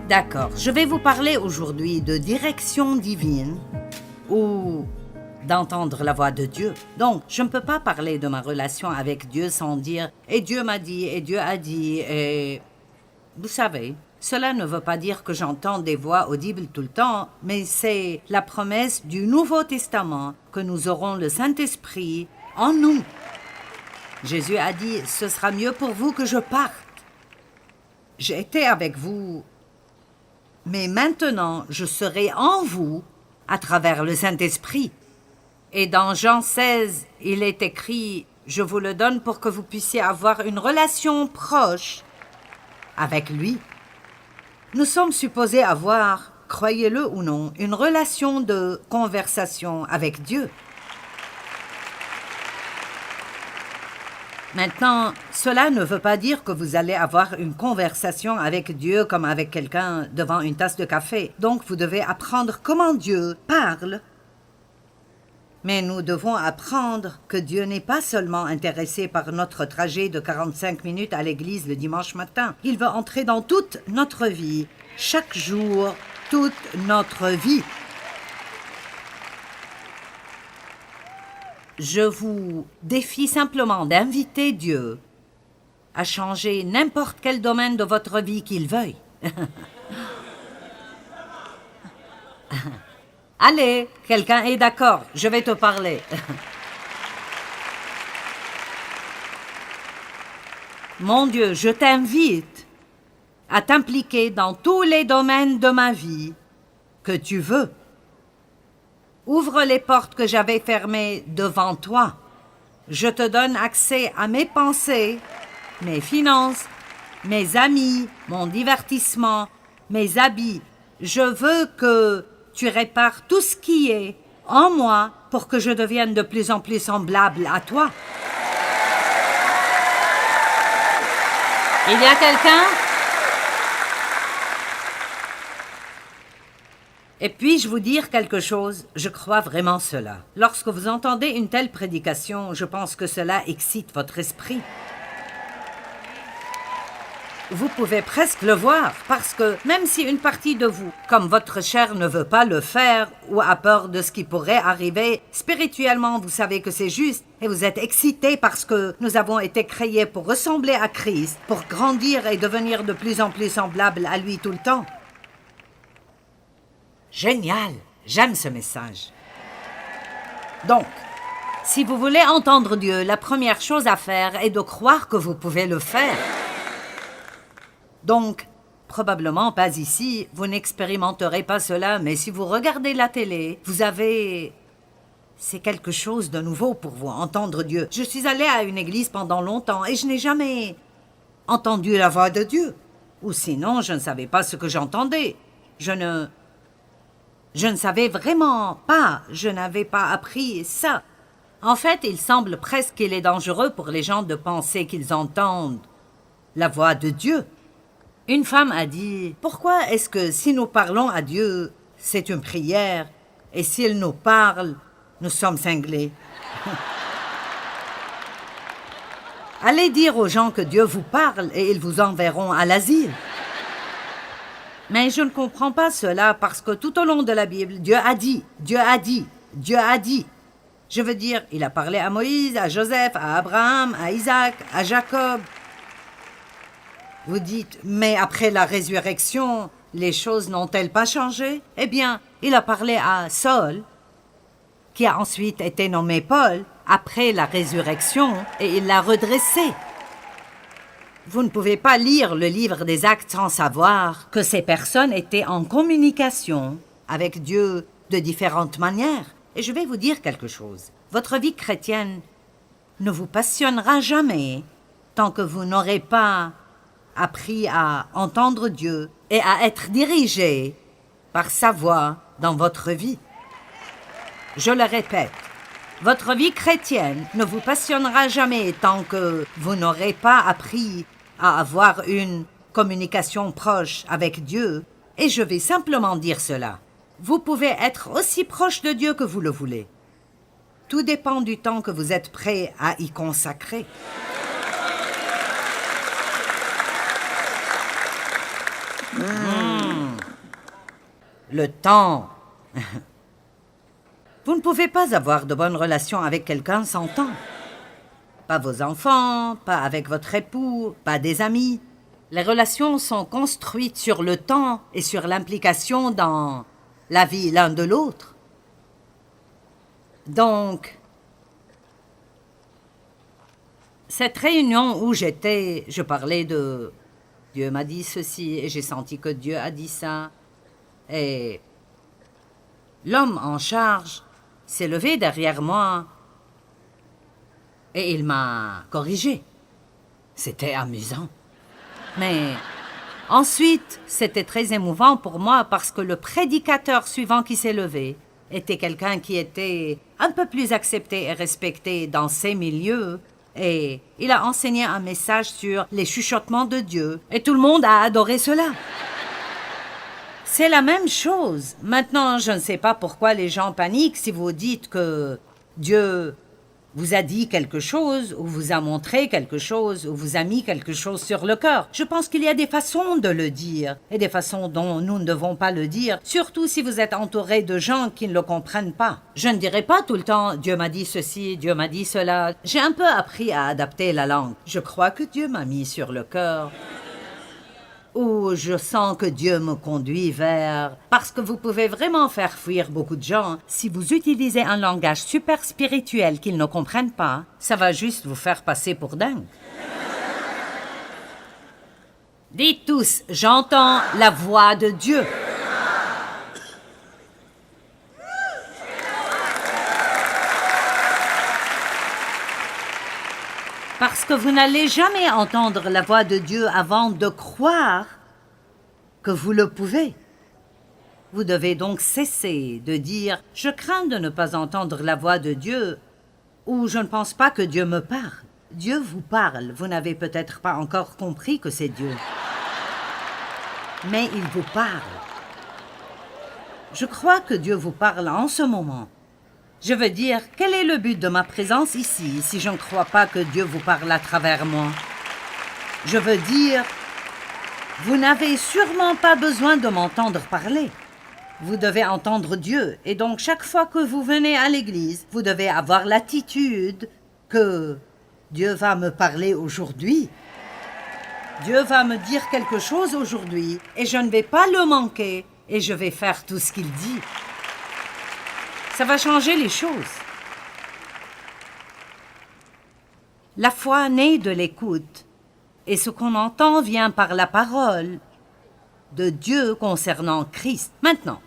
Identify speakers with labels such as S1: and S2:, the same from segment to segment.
S1: D'accord, je vais vous parler aujourd'hui de direction divine ou d'entendre la voix de Dieu. Donc, je ne peux pas parler de ma relation avec Dieu sans dire « et Dieu m'a dit, et Dieu a dit, et... » Vous savez, cela ne veut pas dire que j'entends des voix audibles tout le temps, mais c'est la promesse du Nouveau Testament que nous aurons le Saint-Esprit en nous. Jésus a dit « ce sera mieux pour vous que je parte ». J'ai été avec vous, mais maintenant je serai en vous à travers le Saint-Esprit. Et dans Jean 16, il est écrit « Je vous le donne pour que vous puissiez avoir une relation proche avec lui ». Nous sommes supposés avoir, croyez-le ou non, une relation de conversation avec Dieu. Maintenant, cela ne veut pas dire que vous allez avoir une conversation avec Dieu comme avec quelqu'un devant une tasse de café. Donc, vous devez apprendre comment Dieu parle. Mais nous devons apprendre que Dieu n'est pas seulement intéressé par notre trajet de 45 minutes à l'église le dimanche matin. Il veut entrer dans toute notre vie, chaque jour, toute notre vie. Je vous défie simplement d'inviter Dieu à changer n'importe quel domaine de votre vie qu'il veuille. Allez, quelqu'un est d'accord, je vais te parler. Mon Dieu, je t'invite à t'impliquer dans tous les domaines de ma vie que tu veux. Ouvre les portes que j'avais fermées devant toi. Je te donne accès à mes pensées, mes finances, mes amis, mon divertissement, mes habits. Je veux que tu répares tout ce qui est en moi pour que je devienne de plus en plus semblable à toi. Il y a quelqu'un? Et puis-je vous dire quelque chose? Je crois vraiment cela. Lorsque vous entendez une telle prédication, je pense que cela excite votre esprit. Vous pouvez presque le voir, parce que même si une partie de vous, comme votre chair, ne veut pas le faire ou a peur de ce qui pourrait arriver, spirituellement, vous savez que c'est juste et vous êtes excité parce que nous avons été créés pour ressembler à Christ, pour grandir et devenir de plus en plus semblables à lui tout le temps. Génial! J'aime ce message. Donc, si vous voulez entendre Dieu, la première chose à faire est de croire que vous pouvez le faire. Donc, probablement pas ici, vous n'expérimenterez pas cela, mais si vous regardez la télé, vous avez... C'est quelque chose de nouveau pour vous, entendre Dieu. Je suis allée à une église pendant longtemps et je n'ai jamais entendu la voix de Dieu. Ou sinon, je ne savais pas ce que j'entendais. Je ne savais vraiment pas, je n'avais pas appris ça. En fait, il semble presque qu'il est dangereux pour les gens de penser qu'ils entendent la voix de Dieu. Une femme a dit, « Pourquoi est-ce que si nous parlons à Dieu, c'est une prière, et s'il nous parle, nous sommes cinglés? » Allez dire aux gens que Dieu vous parle et ils vous enverront à l'asile. Mais je ne comprends pas cela parce que tout au long de la Bible, Dieu a dit, Dieu a dit, Dieu a dit. Je veux dire, il a parlé à Moïse, à Joseph, à Abraham, à Isaac, à Jacob. Vous dites, mais après la résurrection, les choses n'ont-elles pas changé? Eh bien, il a parlé à Saul, qui a ensuite été nommé Paul, après la résurrection, et il l'a redressé. Vous ne pouvez pas lire le livre des Actes sans savoir que ces personnes étaient en communication avec Dieu de différentes manières. Et je vais vous dire quelque chose. Votre vie chrétienne ne vous passionnera jamais tant que vous n'aurez pas appris à entendre Dieu et à être dirigé par sa voix dans votre vie. Je le répète, votre vie chrétienne ne vous passionnera jamais tant que vous n'aurez pas appris à avoir une communication proche avec Dieu. Et je vais simplement dire cela. Vous pouvez être aussi proche de Dieu que vous le voulez. Tout dépend du temps que vous êtes prêt à y consacrer. Le temps. Vous ne pouvez pas avoir de bonnes relations avec quelqu'un sans temps. Pas vos enfants, pas avec votre époux, pas des amis. Les relations sont construites sur le temps et sur l'implication dans la vie l'un de l'autre. Donc, cette réunion où j'étais, je parlais de Dieu m'a dit ceci et j'ai senti que Dieu a dit ça. Et l'homme en charge s'est levé derrière moi et il m'a corrigé. C'était amusant. Mais ensuite, c'était très émouvant pour moi parce que le prédicateur suivant qui s'est levé était quelqu'un qui était un peu plus accepté et respecté dans ces milieux. Et il a enseigné un message sur les chuchotements de Dieu. Et tout le monde a adoré cela. C'est la même chose. Maintenant, je ne sais pas pourquoi les gens paniquent si vous dites que Dieu vous a dit quelque chose, ou vous a montré quelque chose, ou vous a mis quelque chose sur le cœur. Je pense qu'il y a des façons de le dire, et des façons dont nous ne devons pas le dire, surtout si vous êtes entouré de gens qui ne le comprennent pas. Je ne dirai pas tout le temps « Dieu m'a dit ceci, Dieu m'a dit cela ». J'ai un peu appris à adapter la langue. Je crois que Dieu m'a mis sur le cœur. Ou je sens que Dieu me conduit vers... Parce que vous pouvez vraiment faire fuir beaucoup de gens. Si vous utilisez un langage super spirituel qu'ils ne comprennent pas, ça va juste vous faire passer pour dingue. Dites tous, j'entends la voix de Dieu. Parce que vous n'allez jamais entendre la voix de Dieu avant de croire que vous le pouvez. Vous devez donc cesser de dire « Je crains de ne pas entendre la voix de Dieu » ou « Je ne pense pas que Dieu me parle ». Dieu vous parle, vous n'avez peut-être pas encore compris que c'est Dieu. Mais il vous parle. Je crois que Dieu vous parle en ce moment. Je veux dire, quel est le but de ma présence ici si je ne crois pas que Dieu vous parle à travers moi? Je veux dire, vous n'avez sûrement pas besoin de m'entendre parler. Vous devez entendre Dieu, et donc chaque fois que vous venez à l'église, vous devez avoir l'attitude que Dieu va me parler aujourd'hui. Dieu va me dire quelque chose aujourd'hui, et je ne vais pas le manquer, et je vais faire tout ce qu'il dit. Ça va changer les choses. La foi naît de l'écoute, et ce qu'on entend vient par la parole de Dieu concernant Christ. Maintenant,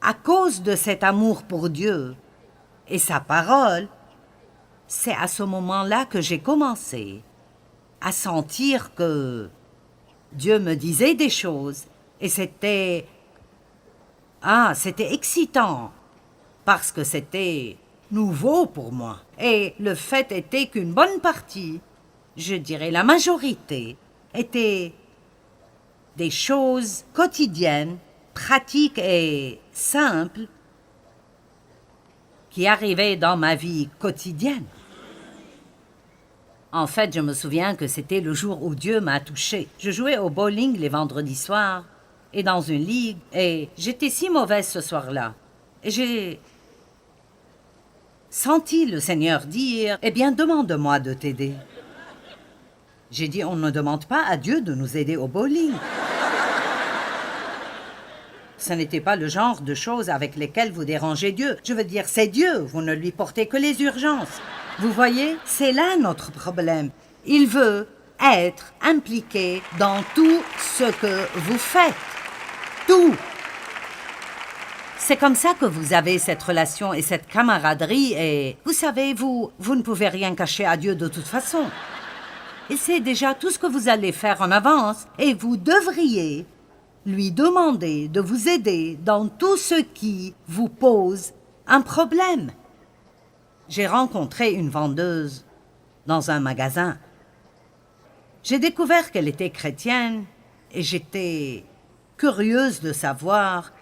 S1: à cause de cet amour pour Dieu et sa parole, c'est à ce moment-là que j'ai commencé à sentir que Dieu me disait des choses, et c'était excitant. Parce que c'était nouveau pour moi. Et le fait était qu'une bonne partie, je dirais la majorité, étaient des choses quotidiennes, pratiques et simples qui arrivaient dans ma vie quotidienne. En fait, je me souviens que c'était le jour où Dieu m'a touchée. Je jouais au bowling les vendredis soirs et dans une ligue, et j'étais si mauvaise ce soir-là. Et j'ai senti le Seigneur dire « Eh bien, demande-moi de t'aider. » J'ai dit « On ne demande pas à Dieu de nous aider au bowling. » Ce n'était pas le genre de choses avec lesquelles vous dérangez Dieu. Je veux dire, c'est Dieu, vous ne lui portez que les urgences. Vous voyez, c'est là notre problème. Il veut être impliqué dans tout ce que vous faites. Tout. C'est comme ça que vous avez cette relation et cette camaraderie et, vous savez, vous ne pouvez rien cacher à Dieu de toute façon. Il sait déjà tout ce que vous allez faire en avance et vous devriez lui demander de vous aider dans tout ce qui vous pose un problème. J'ai rencontré une vendeuse dans un magasin. J'ai découvert qu'elle était chrétienne et j'étais curieuse de savoir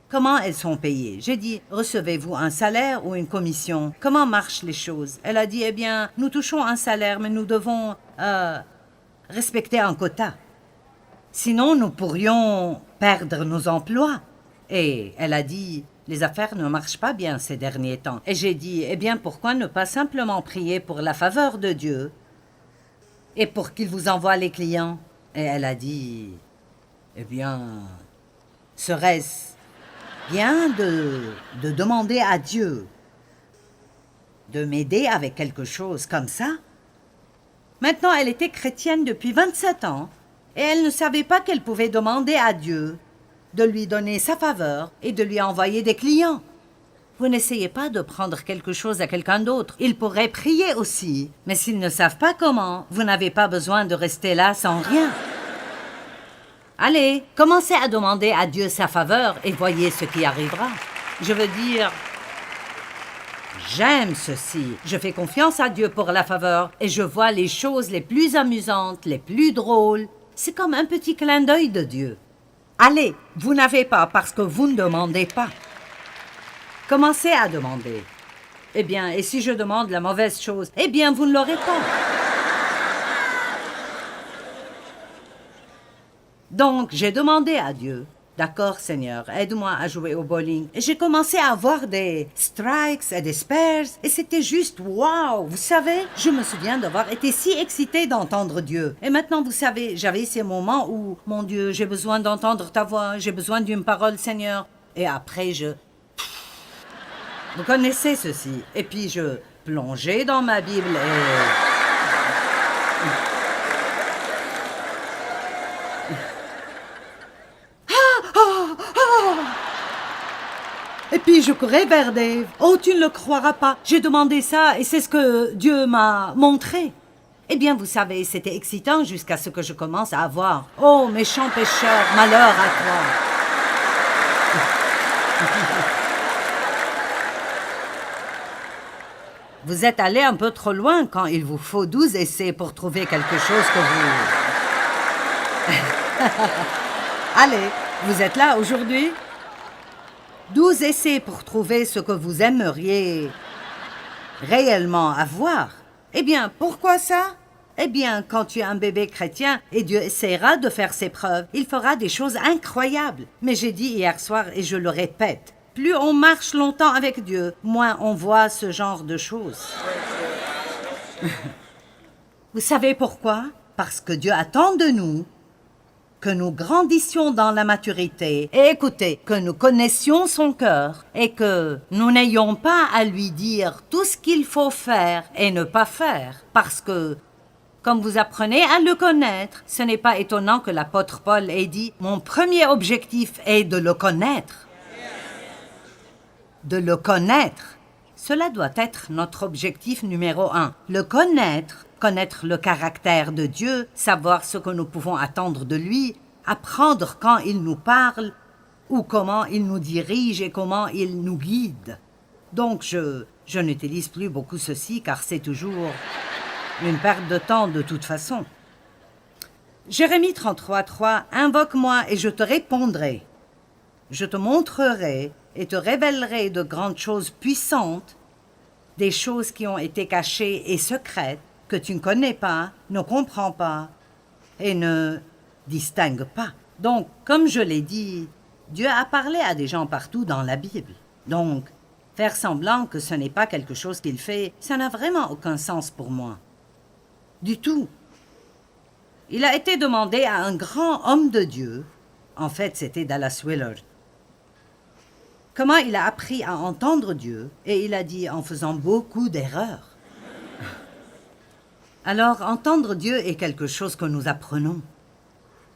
S1: comment elles sont payées. J'ai dit, recevez-vous un salaire ou une commission? Comment marchent les choses? Elle a dit, eh bien, nous touchons un salaire, mais nous devons respecter un quota. Sinon, nous pourrions perdre nos emplois. Et elle a dit, les affaires ne marchent pas bien ces derniers temps. Et j'ai dit, eh bien, pourquoi ne pas simplement prier pour la faveur de Dieu et pour qu'il vous envoie les clients? Et elle a dit, eh bien, serait-ce bien de demander à Dieu de m'aider avec quelque chose comme ça? Maintenant, elle était chrétienne depuis 27 ans et elle ne savait pas qu'elle pouvait demander à Dieu de lui donner sa faveur et de lui envoyer des clients. Vous n'essayez pas de prendre quelque chose à quelqu'un d'autre. Ils pourraient prier aussi, mais s'ils ne savent pas comment, vous n'avez pas besoin de rester là sans rien. Allez, commencez à demander à Dieu sa faveur et voyez ce qui arrivera. Je veux dire, j'aime ceci. Je fais confiance à Dieu pour la faveur et je vois les choses les plus amusantes, les plus drôles. C'est comme un petit clin d'œil de Dieu. Allez, vous n'avez pas parce que vous ne demandez pas. Commencez à demander. Eh bien, et si je demande la mauvaise chose, eh bien, vous ne l'aurez pas. Donc, j'ai demandé à Dieu, d'accord, Seigneur, aide-moi à jouer au bowling. Et j'ai commencé à avoir des strikes et des spares, et c'était juste wow. Vous savez, je me souviens d'avoir été si excitée d'entendre Dieu. Et maintenant, vous savez, j'avais ces moments où, mon Dieu, j'ai besoin d'entendre ta voix, j'ai besoin d'une parole, Seigneur. Et après, vous connaissez ceci. Et puis, je plongeais dans ma Bible et... Et puis je courais vers Dave. Oh, tu ne le croiras pas. J'ai demandé ça et c'est ce que Dieu m'a montré. Eh bien, vous savez, c'était excitant jusqu'à ce que je commence à avoir. Oh, méchant pécheur, malheur à toi. Vous êtes allé un peu trop loin quand il vous faut 12 essais pour trouver quelque chose que vous... Allez, vous êtes là aujourd'hui? 12 essais pour trouver ce que vous aimeriez réellement avoir. Eh bien, pourquoi ça? Eh bien, quand tu es un bébé chrétien et Dieu essaiera de faire ses preuves, il fera des choses incroyables. Mais j'ai dit hier soir et je le répète, plus on marche longtemps avec Dieu, moins on voit ce genre de choses. Vous savez pourquoi? Parce que Dieu attend de nous que nous grandissions dans la maturité et écoutez, que nous connaissions son cœur et que nous n'ayons pas à lui dire tout ce qu'il faut faire et ne pas faire. Parce que, comme vous apprenez à le connaître, ce n'est pas étonnant que l'apôtre Paul ait dit « Mon premier objectif est de le connaître. » De le connaître. Cela doit être notre objectif numéro 1. Le connaître. Connaître le caractère de Dieu, savoir ce que nous pouvons attendre de lui, apprendre quand il nous parle ou comment il nous dirige et comment il nous guide. Donc je n'utilise plus beaucoup ceci car c'est toujours une perte de temps de toute façon. Jérémie 33:3 « Invoque-moi et je te répondrai. Je te montrerai et te révélerai de grandes choses puissantes, des choses qui ont été cachées et secrètes, que tu ne connais pas, ne comprends pas et ne distingues pas. » Donc, comme je l'ai dit, Dieu a parlé à des gens partout dans la Bible. Donc, faire semblant que ce n'est pas quelque chose qu'il fait, ça n'a vraiment aucun sens pour moi. Du tout. Il a été demandé à un grand homme de Dieu, en fait c'était Dallas Willard, comment il a appris à entendre Dieu, et il a dit en faisant beaucoup d'erreurs. Alors, entendre Dieu est quelque chose que nous apprenons.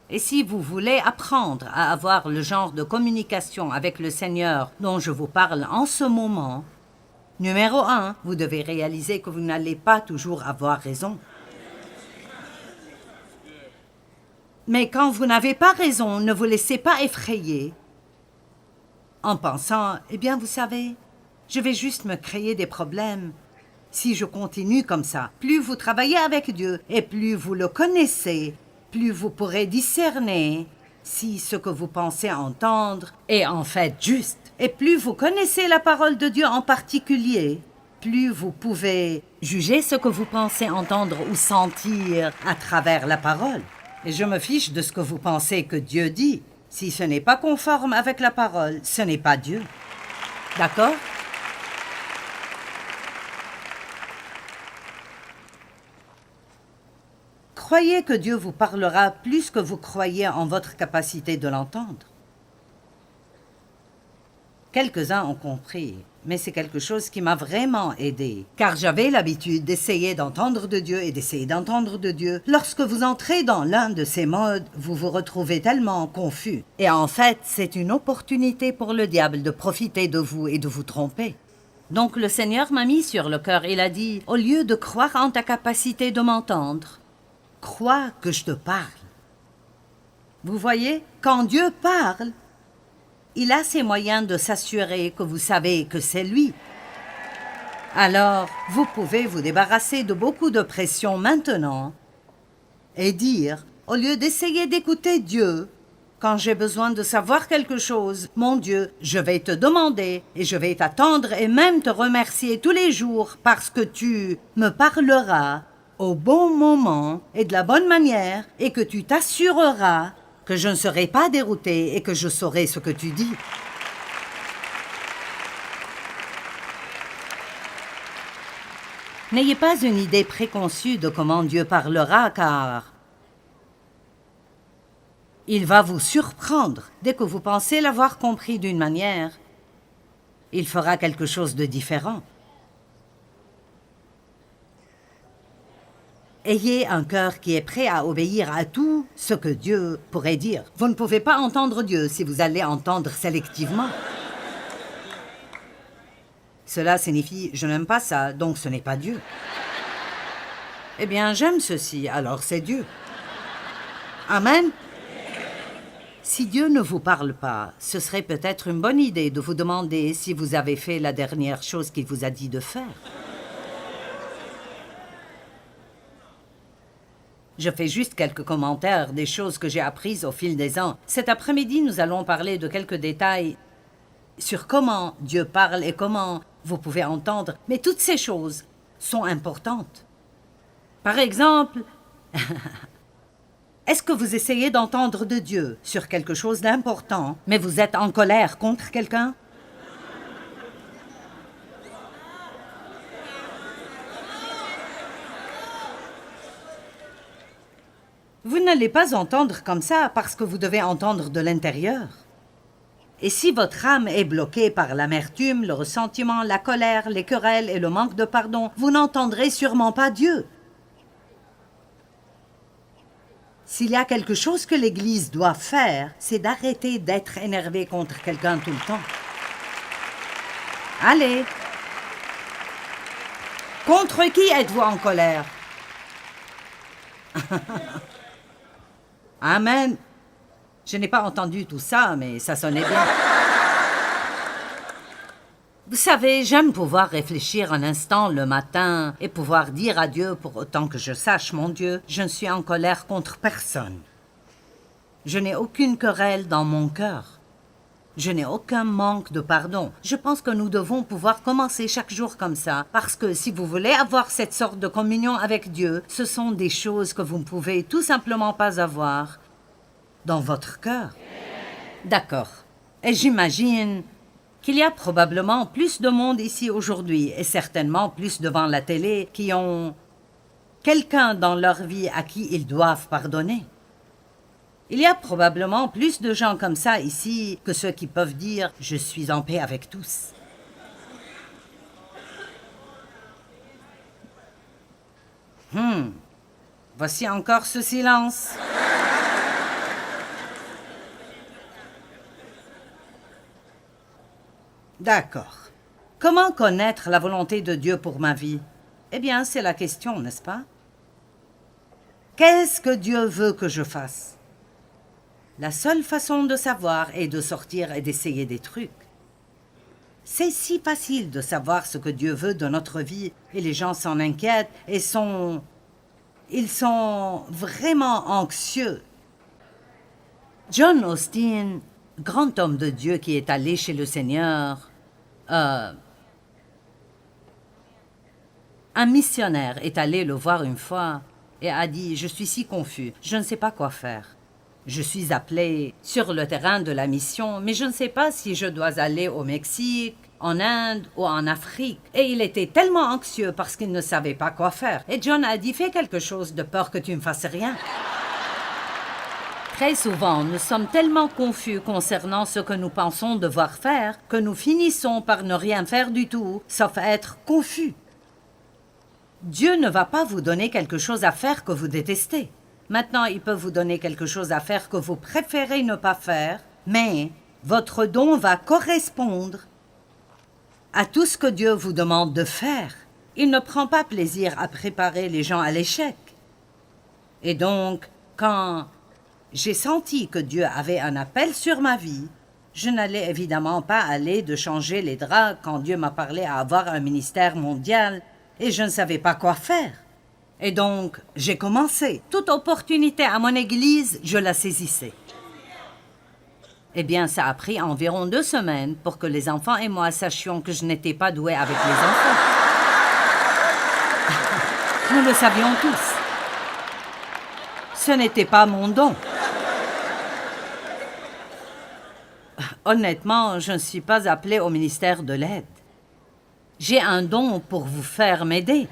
S1: Et si vous voulez apprendre à avoir le genre de communication avec le Seigneur dont je vous parle en ce moment, numéro 1, vous devez réaliser que vous n'allez pas toujours avoir raison. Mais quand vous n'avez pas raison, ne vous laissez pas effrayer en pensant, eh bien, vous savez, je vais juste me créer des problèmes. Si je continue comme ça, plus vous travaillez avec Dieu et plus vous le connaissez, plus vous pourrez discerner si ce que vous pensez entendre est en fait juste. Et plus vous connaissez la parole de Dieu en particulier, plus vous pouvez juger ce que vous pensez entendre ou sentir à travers la parole. Et je me fiche de ce que vous pensez que Dieu dit. Si ce n'est pas conforme avec la parole, ce n'est pas Dieu. D'accord? Croyez que Dieu vous parlera plus que vous croyez en votre capacité de l'entendre. Quelques-uns ont compris, mais c'est quelque chose qui m'a vraiment aidé, car j'avais l'habitude d'essayer d'entendre de Dieu et d'essayer d'entendre de Dieu. Lorsque vous entrez dans l'un de ces modes, vous vous retrouvez tellement confus. Et en fait, c'est une opportunité pour le diable de profiter de vous et de vous tromper. Donc le Seigneur m'a mis sur le cœur, il a dit, au lieu de croire en ta capacité de m'entendre, crois que je te parle. Vous voyez, quand Dieu parle, il a ses moyens de s'assurer que vous savez que c'est lui. Alors, vous pouvez vous débarrasser de beaucoup de pression maintenant et dire, au lieu d'essayer d'écouter Dieu, quand j'ai besoin de savoir quelque chose, mon Dieu, je vais te demander et je vais t'attendre et même te remercier tous les jours parce que tu me parleras au bon moment et de la bonne manière et que tu t'assureras que je ne serai pas dérouté et que je saurai ce que tu dis. N'ayez pas une idée préconçue de comment Dieu parlera, car il va vous surprendre. Dès que vous pensez l'avoir compris d'une manière, il fera quelque chose de différent. Ayez un cœur qui est prêt à obéir à tout ce que Dieu pourrait dire. Vous ne pouvez pas entendre Dieu si vous allez entendre sélectivement. Cela signifie « je n'aime pas ça, donc ce n'est pas Dieu ». Eh bien, j'aime ceci, alors c'est Dieu. Amen. Si Dieu ne vous parle pas, ce serait peut-être une bonne idée de vous demander si vous avez fait la dernière chose qu'il vous a dit de faire. Je fais juste quelques commentaires des choses que j'ai apprises au fil des ans. Cet après-midi, nous allons parler de quelques détails sur comment Dieu parle et comment vous pouvez entendre. Mais toutes ces choses sont importantes. Par exemple, est-ce que vous essayez d'entendre de Dieu sur quelque chose d'important, mais vous êtes en colère contre quelqu'un? Vous n'allez pas entendre comme ça parce que vous devez entendre de l'intérieur. Et si votre âme est bloquée par l'amertume, le ressentiment, la colère, les querelles et le manque de pardon, vous n'entendrez sûrement pas Dieu. S'il y a quelque chose que l'Église doit faire, c'est d'arrêter d'être énervé contre quelqu'un tout le temps. Allez! Contre qui êtes-vous en colère? Amen. Je n'ai pas entendu tout ça, mais ça sonnait bien. Vous savez, j'aime pouvoir réfléchir un instant le matin et pouvoir dire à Dieu, pour autant que je sache, mon Dieu, je ne suis en colère contre personne. Je n'ai aucune querelle dans mon cœur. Je n'ai aucun manque de pardon. Je pense que nous devons pouvoir commencer chaque jour comme ça, parce que si vous voulez avoir cette sorte de communion avec Dieu, ce sont des choses que vous ne pouvez tout simplement pas avoir dans votre cœur. D'accord. Et j'imagine qu'il y a probablement plus de monde ici aujourd'hui, et certainement plus devant la télé, qui ont quelqu'un dans leur vie à qui ils doivent pardonner. Il y a probablement plus de gens comme ça ici que ceux qui peuvent dire « je suis en paix avec tous ». Voici encore ce silence. D'accord. Comment connaître la volonté de Dieu pour ma vie? Eh bien, c'est la question, n'est-ce pas? Qu'est-ce que Dieu veut que je fasse? La seule façon de savoir est de sortir et d'essayer des trucs. C'est si facile de savoir ce que Dieu veut de notre vie et les gens s'en inquiètent et ils sont vraiment anxieux. John Austin, grand homme de Dieu qui est allé chez le Seigneur, un missionnaire est allé le voir une fois et a dit « Je suis si confus, je ne sais pas quoi faire. » Je suis appelée sur le terrain de la mission, mais je ne sais pas si je dois aller au Mexique, en Inde ou en Afrique. Et il était tellement anxieux parce qu'il ne savait pas quoi faire. Et John a dit, fais quelque chose de peur que tu ne fasses rien. Très souvent, nous sommes tellement confus concernant ce que nous pensons devoir faire que nous finissons par ne rien faire du tout, sauf être confus. Dieu ne va pas vous donner quelque chose à faire que vous détestez. Maintenant, il peut vous donner quelque chose à faire que vous préférez ne pas faire, mais votre don va correspondre à tout ce que Dieu vous demande de faire. Il ne prend pas plaisir à préparer les gens à l'échec. Et donc, quand j'ai senti que Dieu avait un appel sur ma vie, je n'allais évidemment pas aller de changer les draps quand Dieu m'a parlé à avoir un ministère mondial et je ne savais pas quoi faire. Et donc, j'ai commencé. Toute opportunité à mon église, je la saisissais. Eh bien, ça a pris environ 2 semaines pour que les enfants et moi sachions que je n'étais pas douée avec les enfants. Nous le savions tous. Ce n'était pas mon don. Honnêtement, je ne suis pas appelée au ministère de l'aide. J'ai un don pour vous faire m'aider.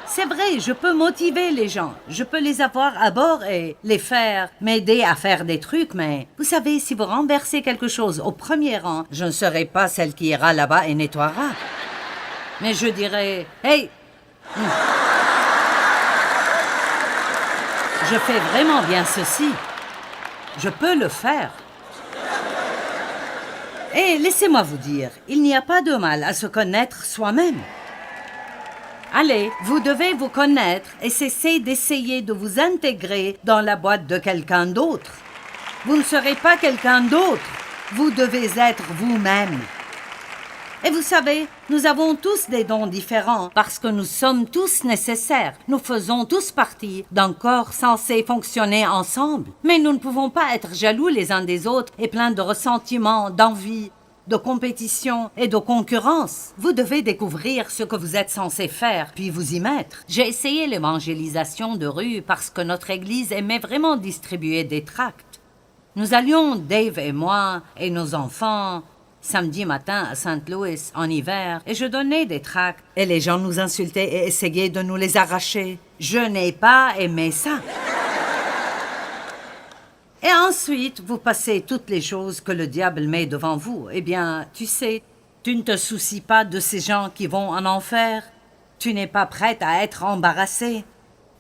S1: C'est vrai, je peux motiver les gens. Je peux les avoir à bord et les faire m'aider à faire des trucs, mais vous savez, si vous renversez quelque chose au premier rang, je ne serai pas celle qui ira là-bas et nettoiera. Mais je dirais, hey, je fais vraiment bien ceci. Je peux le faire. Et laissez-moi vous dire, il n'y a pas de mal à se connaître soi-même. Allez, vous devez vous connaître et cesser d'essayer de vous intégrer dans la boîte de quelqu'un d'autre. Vous ne serez pas quelqu'un d'autre. Vous devez être vous-même. Et vous savez, nous avons tous des dons différents parce que nous sommes tous nécessaires. Nous faisons tous partie d'un corps censé fonctionner ensemble. Mais nous ne pouvons pas être jaloux les uns des autres et pleins de ressentiments, d'envie, de compétition et de concurrence. Vous devez découvrir ce que vous êtes censé faire, puis vous y mettre. J'ai essayé l'évangélisation de rue parce que notre église aimait vraiment distribuer des tracts. Nous allions, Dave et moi, et nos enfants, samedi matin à Saint Louis, en hiver, et je donnais des tracts. Et les gens nous insultaient et essayaient de nous les arracher. Je n'ai pas aimé ça. Et ensuite, vous passez toutes les choses que le diable met devant vous. Eh bien, tu sais, tu ne te soucies pas de ces gens qui vont en enfer. Tu n'es pas prête à être embarrassée.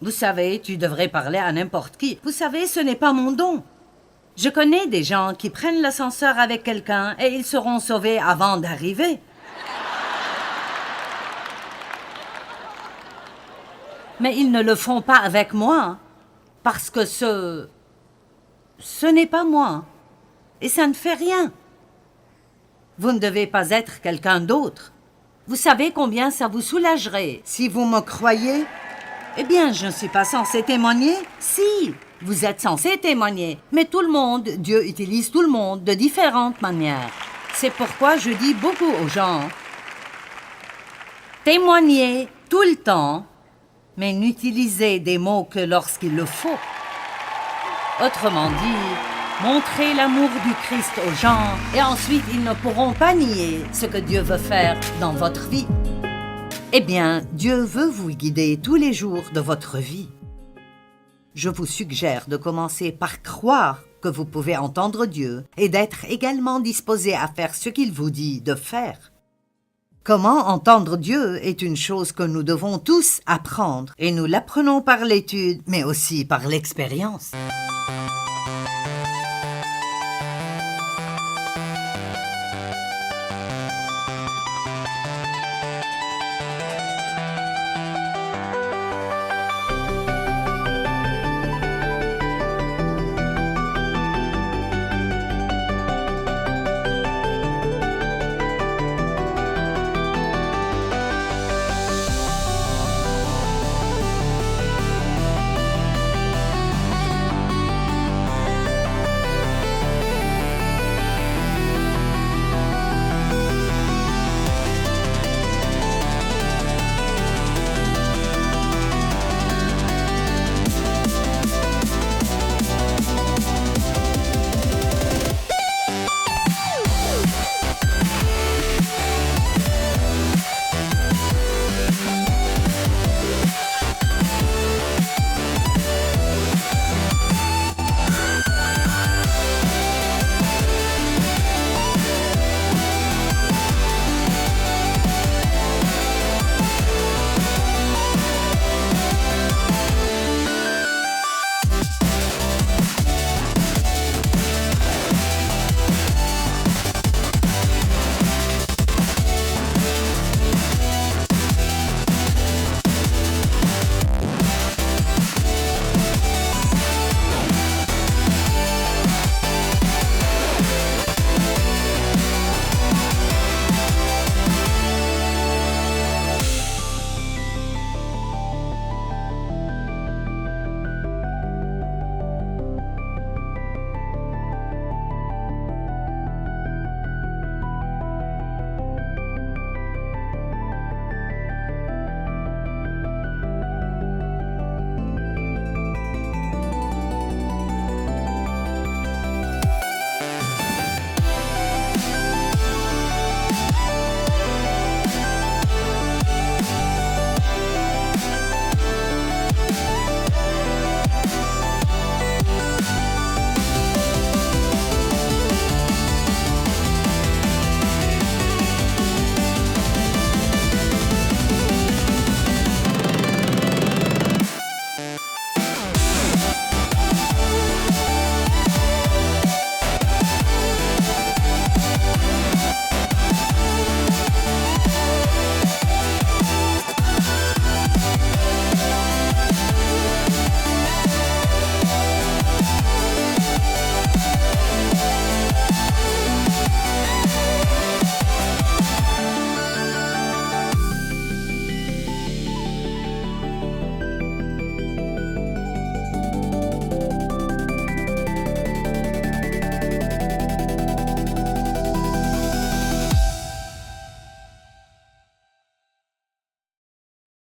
S1: Vous savez, tu devrais parler à n'importe qui. Vous savez, ce n'est pas mon don. Je connais des gens qui prennent l'ascenseur avec quelqu'un et ils seront sauvés avant d'arriver. Mais ils ne le font pas avec moi, parce que ce n'est pas moi. Et ça ne fait rien. Vous ne devez pas être quelqu'un d'autre. Vous savez combien ça vous soulagerait si vous me croyez? Eh bien, je ne suis pas censée témoigner. Si, vous êtes censé témoigner. Mais tout le monde, Dieu utilise tout le monde de différentes manières. C'est pourquoi je dis beaucoup aux gens, témoignez tout le temps, mais n'utilisez des mots que lorsqu'il le faut. Autrement dit, montrez l'amour du Christ aux gens et ensuite ils ne pourront pas nier ce que Dieu veut faire dans votre vie. Eh bien, Dieu veut vous guider tous les jours de votre vie. Je vous suggère de commencer par croire que vous pouvez entendre Dieu et d'être également disposé à faire ce qu'il vous dit de faire. Comment entendre Dieu est une chose que nous devons tous apprendre et nous l'apprenons par l'étude, mais aussi par l'expérience.